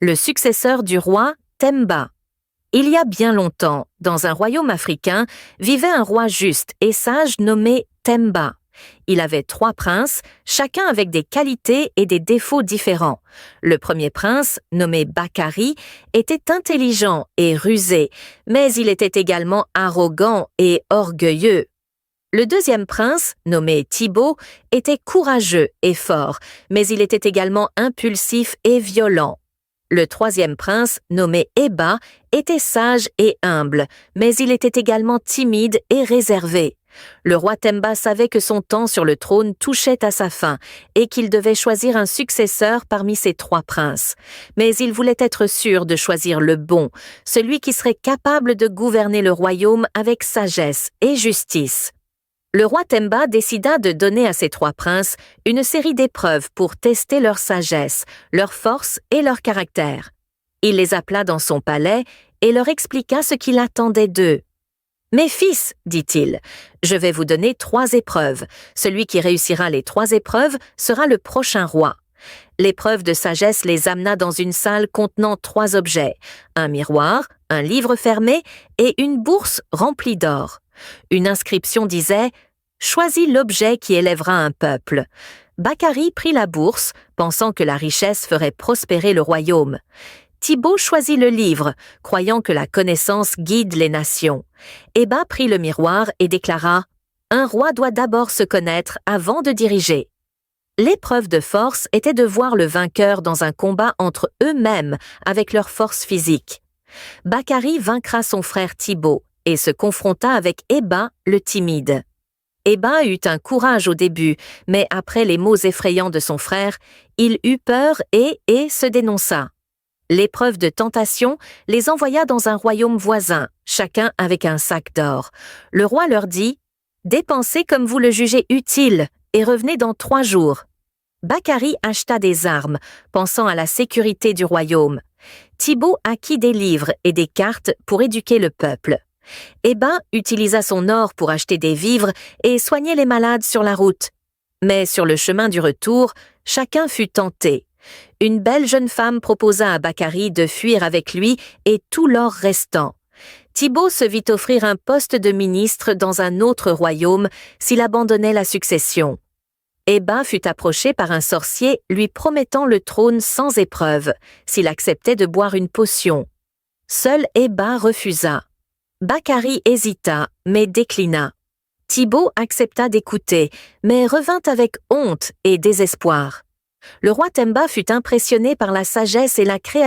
le successeur du roi Temba. Il y a bien longtemps, dans un royaume africain, vivait un roi juste et sage nommé Temba. Il avait 3 princes, chacun avec des qualités et des défauts différents. Le premier prince, nommé Bakari, était intelligent et rusé, mais il était également arrogant et orgueilleux. Le deuxième prince, nommé Thibaut, était courageux et fort, mais il était également impulsif et violent. Le troisième prince, nommé Eba, était sage et humble, mais il était également timide et réservé. Le roi Temba savait que son temps sur le trône touchait à sa fin et qu'il devait choisir un successeur parmi ses 3 princes. Mais il voulait être sûr de choisir le bon, celui qui serait capable de gouverner le royaume avec sagesse et justice. Le roi Temba décida de donner à ses 3 princes une série d'épreuves pour tester leur sagesse, leur force et leur caractère. Il les appela dans son palais et leur expliqua ce qu'il attendait d'eux. « Mes fils, dit-il, je vais vous donner 3 épreuves. Celui qui réussira les 3 épreuves sera le prochain roi. » L'épreuve de sagesse les amena dans une salle contenant 3 objets, un miroir, un livre fermé et une bourse remplie d'or. Une inscription disait « Choisis l'objet qui élèvera un peuple ». Bakari prit la bourse, pensant que la richesse ferait prospérer le royaume. Thibaut choisit le livre, croyant que la connaissance guide les nations. Eba prit le miroir et déclara « Un roi doit d'abord se connaître avant de diriger ». L'épreuve de force était de voir le vainqueur dans un combat entre eux-mêmes avec leur force physique. Bakari vaincra son frère Thibaut et se confronta avec Eba, le timide. Eba eut un courage au début, mais après les mots effrayants de son frère, il eut peur et se dénonça. L'épreuve de tentation les envoya dans un royaume voisin, chacun avec un sac d'or. Le roi leur dit « Dépensez comme vous le jugez utile et revenez dans 3 jours. » Bakari acheta des armes, pensant à la sécurité du royaume. Thibaut acquit des livres et des cartes pour éduquer le peuple. Eba utilisa son or pour acheter des vivres et soigner les malades sur la route. Mais sur le chemin du retour, chacun fut tenté. Une belle jeune femme proposa à Bakari de fuir avec lui et tout l'or restant. Thibaut se vit offrir un poste de ministre dans un autre royaume s'il abandonnait la succession. Eba fut approché par un sorcier lui promettant le trône sans épreuve, s'il acceptait de boire une potion. Seul Eba refusa. Bakari hésita, mais déclina. Thibaut accepta d'écouter, mais revint avec honte et désespoir. Le roi Temba fut impressionné par la sagesse et la créativité